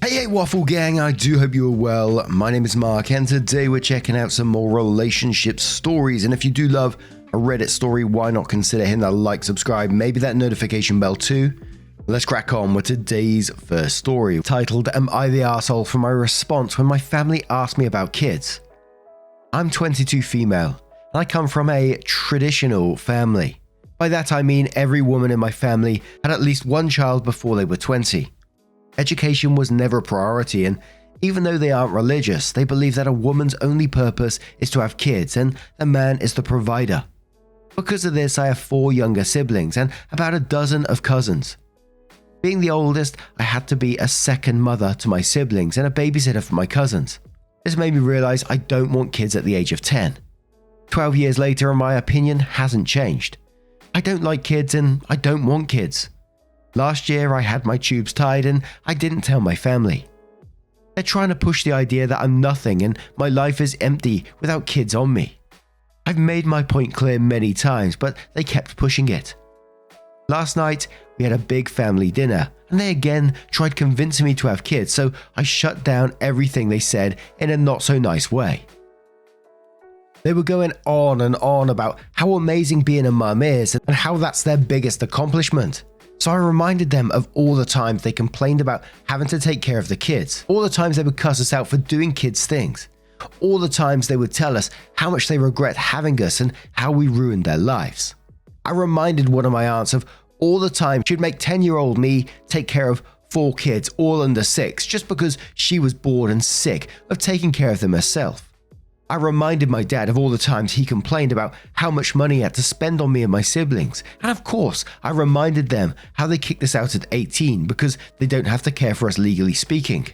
Hey Waffle Gang, I do hope you are well. My name is Mark and today we're checking out some more relationship stories, and if you do love a Reddit story, why not consider hitting that like, subscribe, maybe that notification bell too. Let's crack on with today's first story, titled Am I the Arsehole for my response when my family asked me about kids? I'm 22 female and I come from a traditional family. By that I mean every woman in my family had at least one child before they were 20. Education was never a priority, and even though they aren't religious, they believe that a woman's only purpose is to have kids and the man is the provider. Because of this, I have 4 younger siblings and about a dozen of cousins. Being the oldest, I had to be a second mother to my siblings and a babysitter for my cousins. This made me realize I don't want kids at the age of 10. 12 years later, and my opinion hasn't changed. I don't like kids and I don't want kids. Last year, I had my tubes tied and I didn't tell my family. They're trying to push the idea that I'm nothing and my life is empty without kids on me. I've made my point clear many times, but they kept pushing it. Last night, we had a big family dinner, and they again tried convincing me to have kids, so I shut down everything they said in a not so nice way. They were going on and on about how amazing being a mum is and how that's their biggest accomplishment. So I reminded them of all the times they complained about having to take care of the kids, all the times they would cuss us out for doing kids' things, all the times they would tell us how much they regret having us and how we ruined their lives. I reminded one of my aunts of all the time she'd make 10-year-old me take care of 4 kids, all under 6, just because she was bored and sick of taking care of them herself. I reminded my dad of all the times he complained about how much money he had to spend on me and my siblings, and of course, I reminded them how they kicked us out at 18 because they don't have to care for us legally speaking.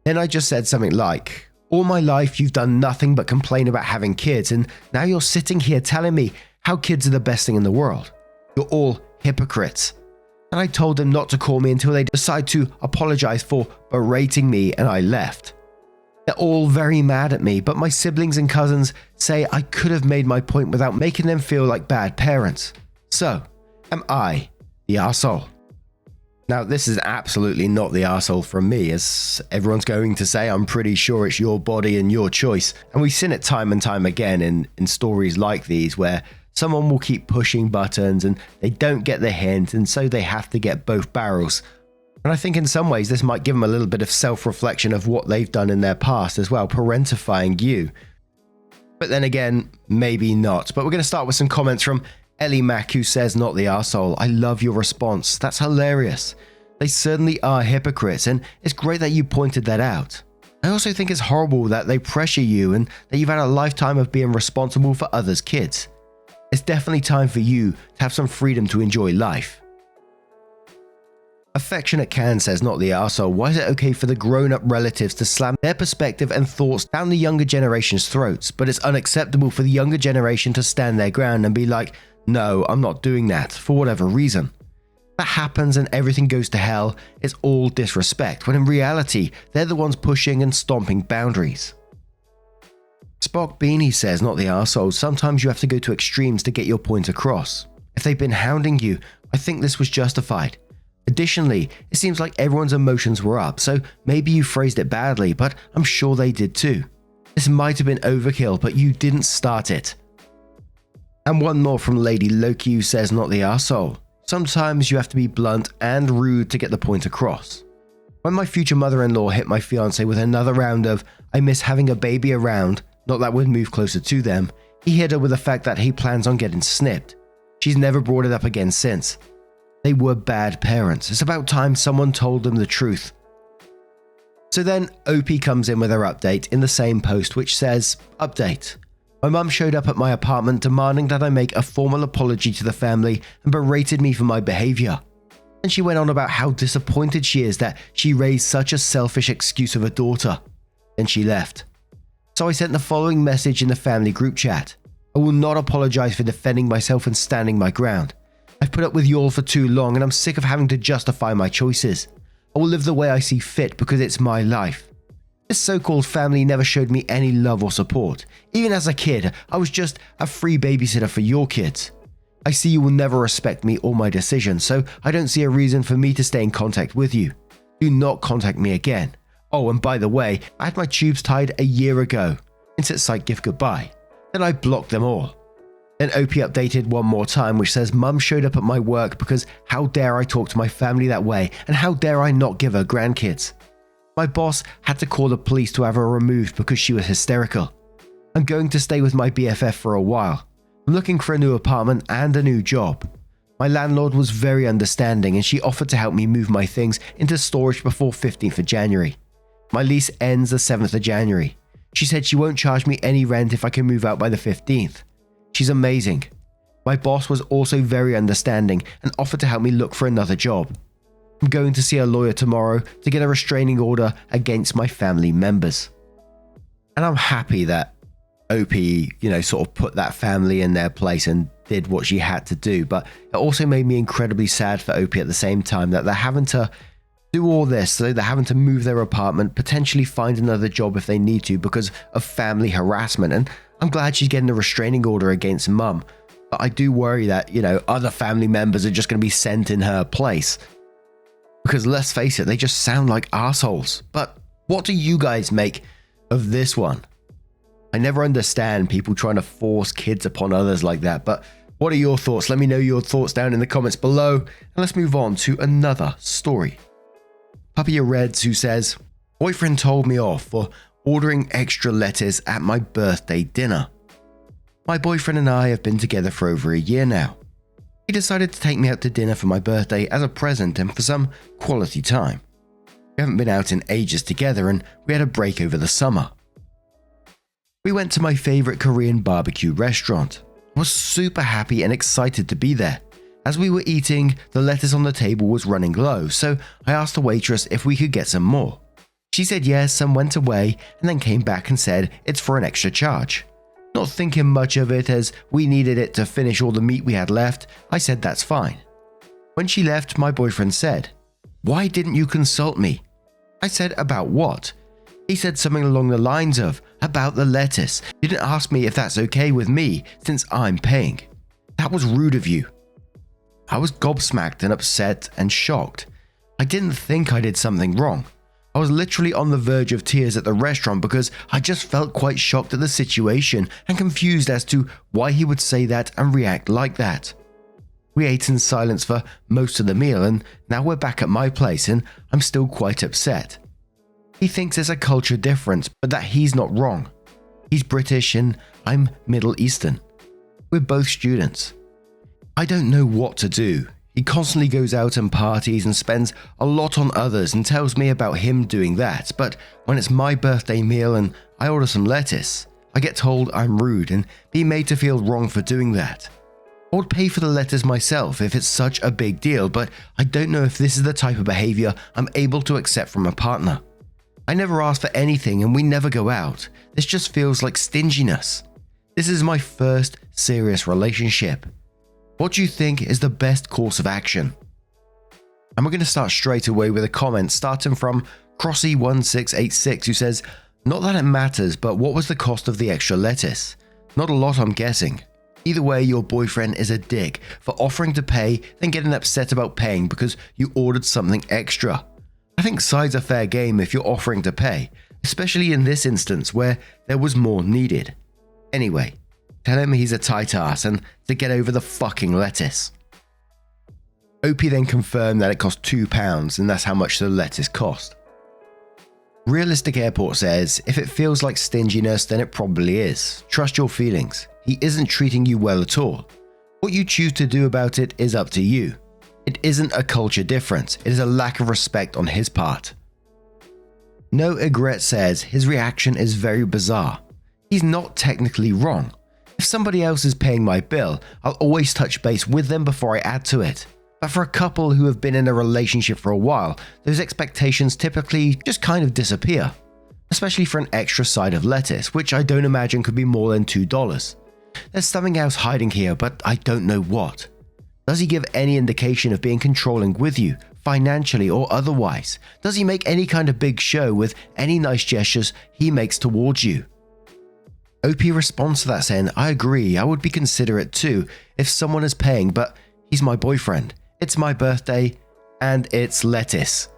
Then I just said something like, all my life you've done nothing but complain about having kids, and now you're sitting here telling me how kids are the best thing in the world. You're all hypocrites. And I told them not to call me until they decide to apologize for berating me, and I left. They're all very mad at me, but my siblings and cousins say I could have made my point without making them feel like bad parents. So, am I the arsehole? Now, this is absolutely not the arsehole from me, as everyone's going to say. I'm pretty sure it's your body and your choice. And we've seen it time and time again in stories like these where someone will keep pushing buttons and they don't get the hint, and so they have to get both barrels. And I think in some ways this might give them a little bit of self-reflection of what they've done in their past as well, parentifying you. But then again, maybe not. But we're going to start with some comments from Ellie Mack, who says, not the arsehole. I love your response. That's hilarious. They certainly are hypocrites, and it's great that you pointed that out. I also think it's horrible that they pressure you and that you've had a lifetime of being responsible for others' kids. It's definitely time for you to have some freedom to enjoy life. Affectionate Can says, not the arsehole. Why is it okay for the grown-up relatives to slam their perspective and thoughts down the younger generation's throats, but it's unacceptable for the younger generation to stand their ground and be like, no, I'm not doing that, for whatever reason. That happens and everything goes to hell. It's all disrespect, when in reality, they're the ones pushing and stomping boundaries. Spock Beanie says, not the arsehole. Sometimes you have to go to extremes to get your point across. If they've been hounding you, I think this was justified. Additionally, it seems like everyone's emotions were up, so maybe you phrased it badly, but I'm sure they did too. This might have been overkill, but you didn't start it. And one more from Lady Loki, who says, not the arsehole. Sometimes you have to be blunt and rude to get the point across. When my future mother-in-law hit my fiancé with another round of, I miss having a baby around, not that would move closer to them, he hit her with the fact that he plans on getting snipped. She's never brought it up again since. They were bad parents. It's about time someone told them the truth. So then OP comes in with her update in the same post, which says, update. My mum showed up at my apartment demanding that I make a formal apology to the family and berated me for my behavior. And she went on about how disappointed she is that she raised such a selfish excuse of a daughter. Then she left. So I sent the following message in the family group chat. I will not apologize for defending myself and standing my ground. I've put up with you all for too long and I'm sick of having to justify my choices. I will live the way I see fit because it's my life. This so-called family never showed me any love or support. Even as a kid, I was just a free babysitter for your kids. I see you will never respect me or my decisions, so I don't see a reason for me to stay in contact with you. Do not contact me again. Oh, and by the way, I had my tubes tied a year ago. Insert site gift goodbye. Then I blocked them all. Then OP updated one more time, which says, Mum showed up at my work because how dare I talk to my family that way, and how dare I not give her grandkids. My boss had to call the police to have her removed because she was hysterical. I'm going to stay with my BFF for a while. I'm looking for a new apartment and a new job. My landlord was very understanding and she offered to help me move my things into storage before 15th of January. My lease ends the 7th of January. She said she won't charge me any rent if I can move out by the 15th. She's amazing. My boss was also very understanding and offered to help me look for another job. I'm going to see a lawyer tomorrow to get a restraining order against my family members. And I'm happy that OP, sort of put that family in their place and did what she had to do. But it also made me incredibly sad for OP at the same time that they're having to do all this. So they're having to move their apartment, potentially find another job if they need to because of family harassment. And I'm glad she's getting a restraining order against Mum. But I do worry that, other family members are just going to be sent in her place. Because let's face it, they just sound like assholes. But what do you guys make of this one? I never understand people trying to force kids upon others like that, but what are your thoughts? Let me know your thoughts down in the comments below, and let's move on to another story. Puppy Reds, who says, boyfriend told me off for ordering extra lettuce at my birthday dinner. My boyfriend and I have been together for over a year now. He decided to take me out to dinner for my birthday as a present and for some quality time. We haven't been out in ages together and we had a break over the summer. We went to my favorite Korean barbecue restaurant. I was super happy and excited to be there. As we were eating, the lettuce on the table was running low, so I asked the waitress if we could get some more. She said yes and went away and then came back and said it's for an extra charge. Not thinking much of it as we needed it to finish all the meat we had left, I said that's fine. When she left, my boyfriend said, "Why didn't you consult me?" I said, "About what?" He said something along the lines of, "About the lettuce. You didn't ask me if that's okay with me since I'm paying. That was rude of you." I was gobsmacked and upset and shocked. I didn't think I did something wrong. I was literally on the verge of tears at the restaurant because I just felt quite shocked at the situation and confused as to why he would say that and react like that. We ate in silence for most of the meal and now we're back at my place and I'm still quite upset. He thinks there's a culture difference, but that he's not wrong. He's British and I'm Middle Eastern. We're both students. I don't know what to do. He constantly goes out and parties and spends a lot on others and tells me about him doing that, but when it's my birthday meal and I order some lettuce, I get told I'm rude and be made to feel wrong for doing that. I would pay for the lettuce myself if it's such a big deal, but I don't know if this is the type of behavior I'm able to accept from a partner. I never ask for anything and we never go out. This just feels like stinginess. This is my first serious relationship. What do you think is the best course of action? And we're going to start straight away with a comment starting from Crossy1686 who says, "Not that it matters, but what was the cost of the extra lettuce? Not a lot, I'm guessing. Either way, your boyfriend is a dick for offering to pay, then getting upset about paying because you ordered something extra. I think sides are fair game if you're offering to pay, especially in this instance where there was more needed. Anyway, tell him he's a tight ass and to get over the fucking lettuce." OP then confirmed that it cost £2 and that's how much the lettuce cost. Realistic Airport says, "If it feels like stinginess, then it probably is. Trust your feelings. He isn't treating you well at all. What you choose to do about it is up to you. It isn't a culture difference, it is a lack of respect on his part." No Egret says his reaction is very bizarre. He's not technically wrong. If somebody else is paying my bill, I'll always touch base with them before I add to it. But for a couple who have been in a relationship for a while, those expectations typically just kind of disappear. Especially for an extra side of lettuce, which I don't imagine could be more than $2. There's something else hiding here, but I don't know what. Does he give any indication of being controlling with you, financially or otherwise? Does he make any kind of big show with any nice gestures he makes towards you? OP responds to that saying, "I agree, I would be considerate too if someone is paying, but he's my boyfriend. It's my birthday and it's lettuce.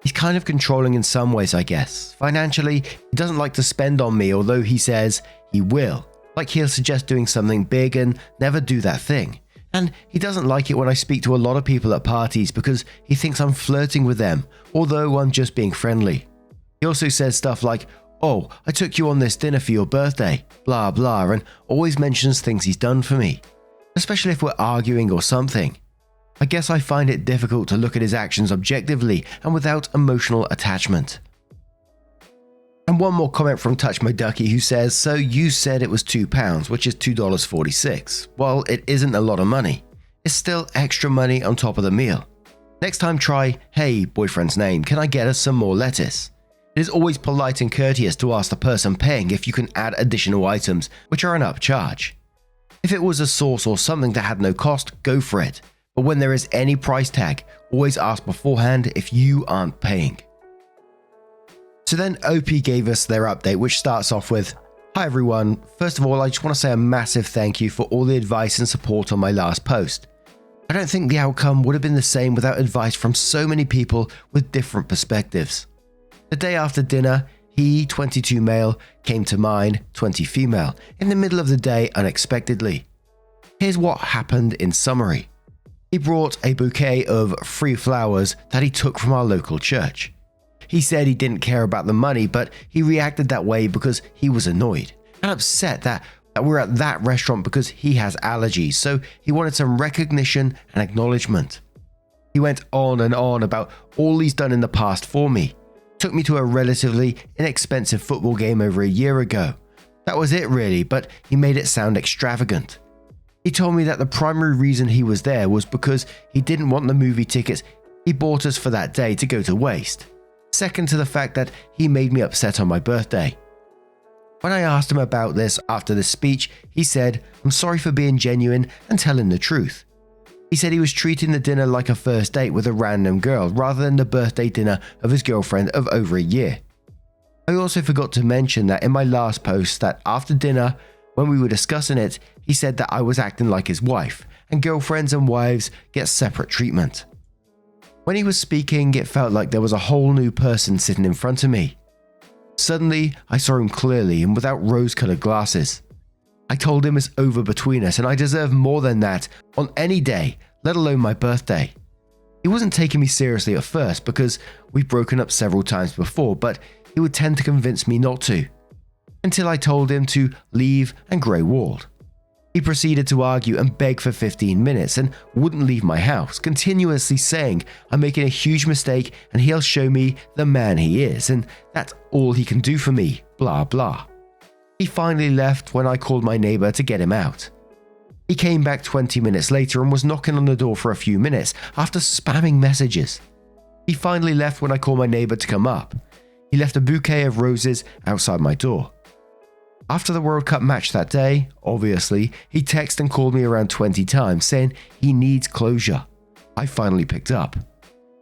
He's kind of controlling in some ways, I guess. Financially, he doesn't like to spend on me, although he says he will. Like he'll suggest doing something big and never do that thing. And he doesn't like it when I speak to a lot of people at parties because he thinks I'm flirting with them, although I'm just being friendly. He also says stuff like, "Oh, I took you on this dinner for your birthday," blah blah, and always mentions things he's done for me, especially if we're arguing or something. I guess I find it difficult to look at his actions objectively and without emotional attachment. And one more comment from Touch My Ducky, who says, "So you said it was £2, which is $2.46. While it isn't a lot of money, it's still extra money on top of the meal. Next time try, 'Hey, boyfriend's name, can I get us some more lettuce?' It is always polite and courteous to ask the person paying if you can add additional items, which are an upcharge. If it was a sauce or something that had no cost, go for it. But when there is any price tag, always ask beforehand if you aren't paying." So then OP gave us their update, which starts off with, "Hi everyone, first of all I just want to say a massive thank you for all the advice and support on my last post. I don't think the outcome would have been the same without advice from so many people with different perspectives. The day after dinner, he, 22 male, came to mine, 20 female, in the middle of the day unexpectedly. Here's what happened in summary. He brought a bouquet of free flowers that he took from our local church. He said he didn't care about the money, but he reacted that way because he was annoyed and upset that we're at that restaurant because he has allergies, so he wanted some recognition and acknowledgement. He went on and on about all he's done in the past for me. Took me to a relatively inexpensive football game over a year ago. That was it really, but he made it sound extravagant. He told me that the primary reason he was there was because he didn't want the movie tickets he bought us for that day to go to waste. Second to the fact that he made me upset on my birthday. When I asked him about this after the speech, he said, 'I'm sorry for being genuine and telling the truth.' He said he was treating the dinner like a first date with a random girl rather than the birthday dinner of his girlfriend of over a year. I also forgot to mention that in my last post that after dinner, when we were discussing it, he said that I was acting like his wife, and girlfriends and wives get separate treatment. When he was speaking, it felt like there was a whole new person sitting in front of me. Suddenly, I saw him clearly and without rose-colored glasses. I told him it's over between us and I deserve more than that on any day, let alone my birthday. He wasn't taking me seriously at first because we've broken up several times before, but he would tend to convince me not to, until I told him to leave and grey-walled. He proceeded to argue and beg for 15 minutes and wouldn't leave my house, continuously saying I'm making a huge mistake and he'll show me the man he is and that's all he can do for me, blah blah. He finally left when I called my neighbor to get him out. He came back 20 minutes later and was knocking on the door for a few minutes after spamming messages. He finally left when I called my neighbor to come up. He left a bouquet of roses outside my door. After the World Cup match that day, obviously, he texted and called me around 20 times saying he needs closure. I finally picked up.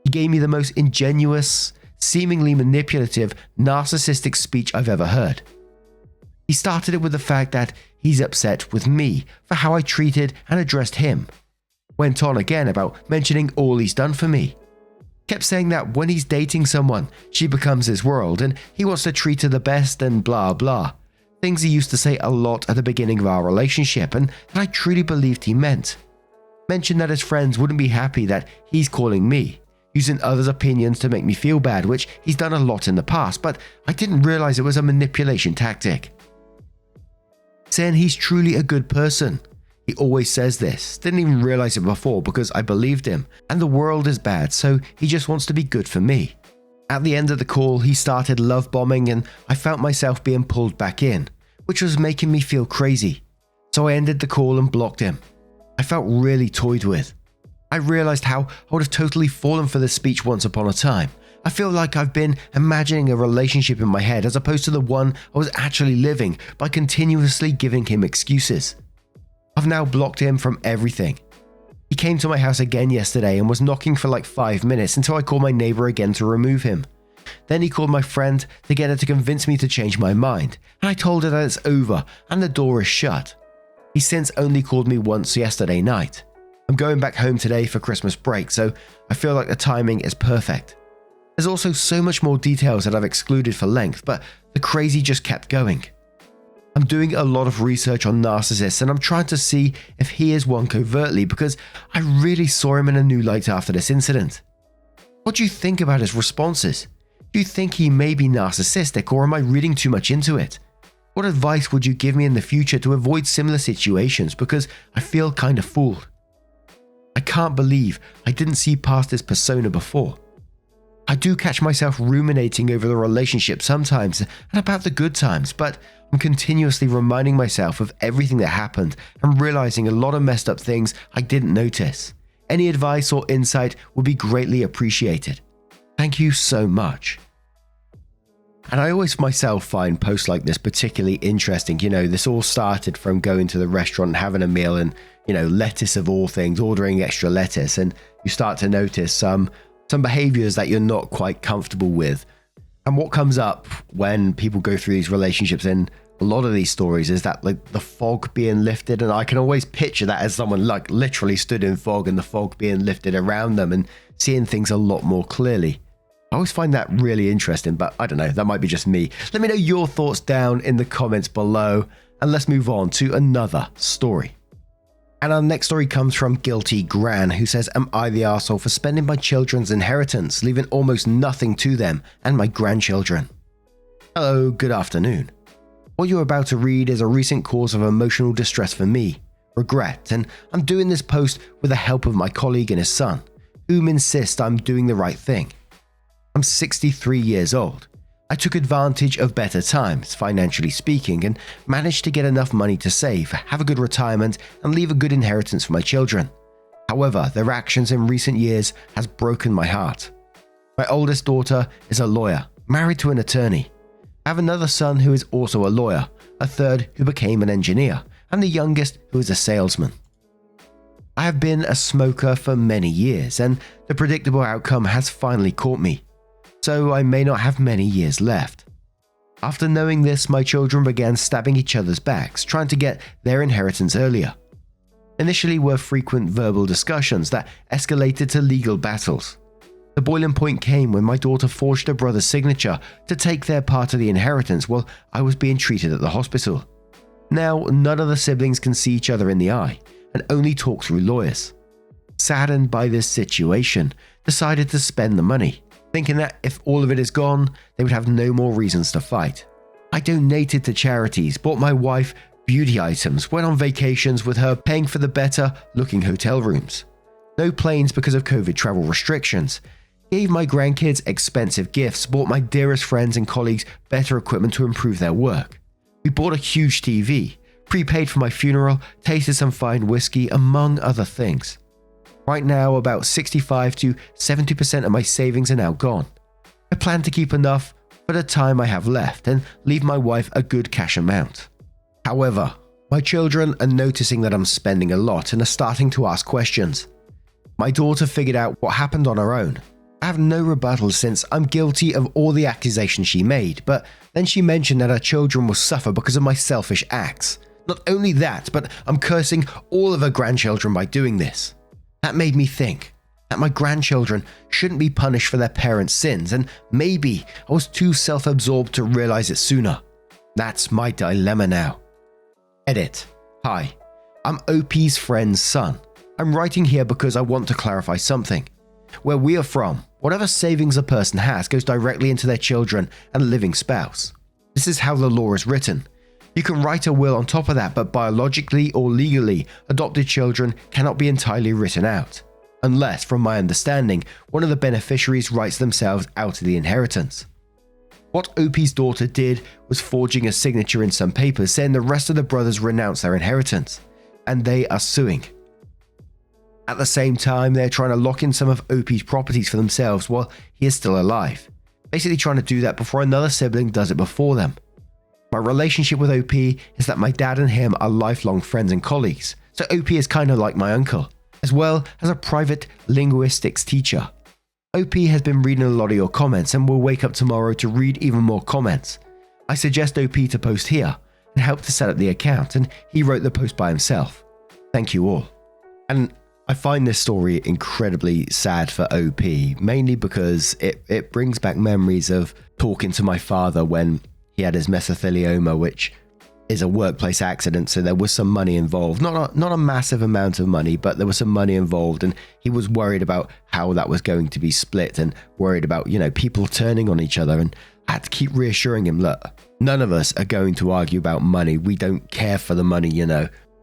He gave me the most ingenuous, seemingly manipulative, narcissistic speech I've ever heard. He started it with the fact that he's upset with me for how I treated and addressed him. Went on again about mentioning all he's done for me. Kept saying that when he's dating someone, she becomes his world and he wants to treat her the best and blah blah. Things he used to say a lot at the beginning of our relationship and that I truly believed he meant. Mentioned that his friends wouldn't be happy that he's calling me, using others' opinions to make me feel bad, which he's done a lot in the past, but I didn't realize it was a manipulation tactic. Saying he's truly a good person. He always says this, didn't even realize it before because I believed him, and the world is bad, so he just wants to be good for me. At the end of the call, he started love bombing and I felt myself being pulled back in, which was making me feel crazy. So I ended the call and blocked him. I felt really toyed with. I realized how I would have totally fallen for this speech once upon a time. I feel like I've been imagining a relationship in my head as opposed to the one I was actually living by continuously giving him excuses. I've now blocked him from everything. He came to my house again yesterday and was knocking for like 5 minutes until I called my neighbor again to remove him. Then he called my friend to get her to convince me to change my mind, and I told her that it's over and the door is shut. He's since only called me once yesterday night. I'm going back home today for Christmas break, so I feel like the timing is perfect. There's also so much more details that I've excluded for length, but the crazy just kept going. I'm doing a lot of research on narcissists and I'm trying to see if he is one covertly because I really saw him in a new light after this incident. What do you think about his responses? Do you think he may be narcissistic or am I reading too much into it? What advice would you give me in the future to avoid similar situations because I feel kind of fooled? I can't believe I didn't see past his persona before. I do catch myself ruminating over the relationship sometimes and about the good times, but I'm continuously reminding myself of everything that happened and realizing a lot of messed up things I didn't notice. Any advice or insight would be greatly appreciated. Thank you so much. And I always myself find posts like this particularly interesting. This all started from going to the restaurant and having a meal and, lettuce of all things, ordering extra lettuce. And you start to notice some behaviors that you're not quite comfortable with. And what comes up when people go through these relationships in a lot of these stories is that the fog being lifted. And I can always picture that as someone literally stood in fog and the fog being lifted around them and seeing things a lot more clearly. I always find that really interesting, but I don't know, that might be just me. Let me know your thoughts down in the comments below, and let's move on to another story. And our next story comes from Guilty Gran, who says, am I the arsehole for spending my children's inheritance, leaving almost nothing to them and my grandchildren? Hello, good afternoon. What you're about to read is a recent cause of emotional distress for me, regret, and I'm doing this post with the help of my colleague and his son, whom insist I'm doing the right thing. I'm 63 years old. I took advantage of better times, financially speaking, and managed to get enough money to save, have a good retirement, and leave a good inheritance for my children. However, their actions in recent years has broken my heart. My oldest daughter is a lawyer, married to an attorney. I have another son who is also a lawyer, a third who became an engineer, and the youngest who is a salesman. I have been a smoker for many years, and the predictable outcome has finally caught me. So I may not have many years left. After knowing this, my children began stabbing each other's backs, trying to get their inheritance earlier. Initially were frequent verbal discussions that escalated to legal battles. The boiling point came when my daughter forged her brother's signature to take their part of the inheritance while I was being treated at the hospital. Now, none of the siblings can see each other in the eye and only talk through lawyers. Saddened by this situation, decided to spend the money, thinking that if all of it is gone, they would have no more reasons to fight. I donated to charities, bought my wife beauty items, went on vacations with her, paying for the better looking hotel rooms. No planes because of COVID travel restrictions. Gave my grandkids expensive gifts, bought my dearest friends and colleagues better equipment to improve their work. We bought a huge TV, prepaid for my funeral, tasted some fine whiskey, among other things. Right now, about 65 to 70% of my savings are now gone. I plan to keep enough for the time I have left and leave my wife a good cash amount. However, my children are noticing that I'm spending a lot and are starting to ask questions. My daughter figured out what happened on her own. I have no rebuttal since I'm guilty of all the accusations she made, but then she mentioned that her children will suffer because of my selfish acts. Not only that, but I'm cursing all of her grandchildren by doing this. That made me think that my grandchildren shouldn't be punished for their parents' sins, and maybe I was too self-absorbed to realize it sooner. That's my dilemma now. Edit. Hi, I'm OP's friend's son. I'm writing here because I want to clarify something. Where we are from, whatever savings a person has goes directly into their children and living spouse. This is how the law is written. You can write a will on top of that, but biologically or legally, adopted children cannot be entirely written out. Unless, from my understanding, one of the beneficiaries writes themselves out of the inheritance. What OP's daughter did was forging a signature in some papers saying the rest of the brothers renounce their inheritance, and they are suing. At the same time, they're trying to lock in some of OP's properties for themselves while he is still alive, basically trying to do that before another sibling does it before them. My relationship with OP is that my dad and him are lifelong friends and colleagues, so OP is kind of like my uncle, as well as a private linguistics teacher. OP has been reading a lot of your comments and will wake up tomorrow to read even more comments. I suggest OP to post here and help to set up the account, and he wrote the post by himself. Thank you all. And I find this story incredibly sad for OP, mainly because it brings back memories of talking to my father when he had his mesothelioma, which is a workplace accident, so there was some money involved. Not a massive amount of money, but there was some money involved, and he was worried about how that was going to be split and worried about, people turning on each other. And I had to keep reassuring him, look, none of us are going to argue about money. We don't care for the money,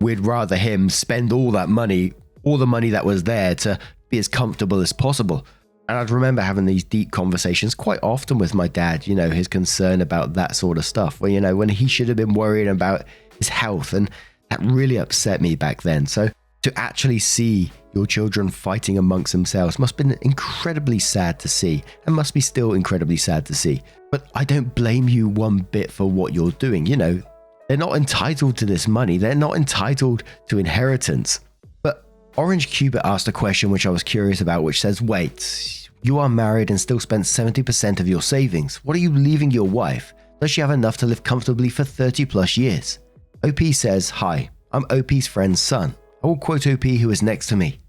We'd rather him spend all the money that was there to be as comfortable as possible. And I'd remember having these deep conversations quite often with my dad, his concern about that sort of stuff, where, when he should have been worried about his health. And that really upset me back then. So to actually see your children fighting amongst themselves must have been incredibly sad to see, and must be still incredibly sad to see. But I don't blame you one bit for what you're doing. They're not entitled to this money. They're not entitled to inheritance. But Orange Cubit asked a question which I was curious about, which says, wait, you are married and still spent 70% of your savings. What are you leaving your wife? Does she have enough to live comfortably for 30 plus years? OP says, hi, I'm OP's friend's son. I will quote OP, who is next to me.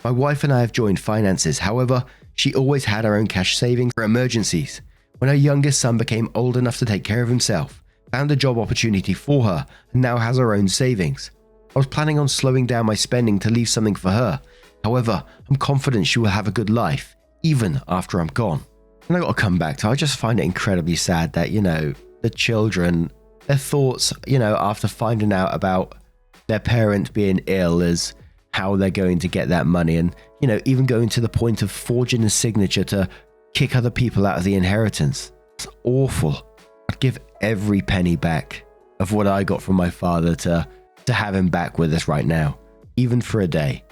My wife and I have joined finances. However, she always had her own cash savings for emergencies. When her youngest son became old enough to take care of himself, found a job opportunity for her, and now has her own savings. I was planning on slowing down my spending to leave something for her. However, I'm confident she will have a good life, even after I'm gone. And I got to come back to, I just find it incredibly sad that, the children, their thoughts, after finding out about their parent being ill is how they're going to get that money. And, even going to the point of forging a signature to kick other people out of the inheritance. It's awful. I'd give every penny back of what I got from my father to have him back with us right now, even for a day.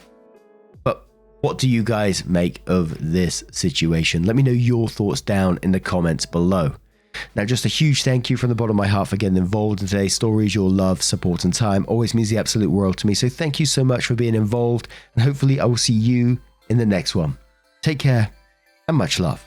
What do you guys make of this situation? Let me know your thoughts down in the comments below. Now, just a huge thank you from the bottom of my heart for getting involved in today's stories. Your love, support, and time always means the absolute world to me. So thank you so much for being involved, and hopefully I will see you in the next one. Take care and much love.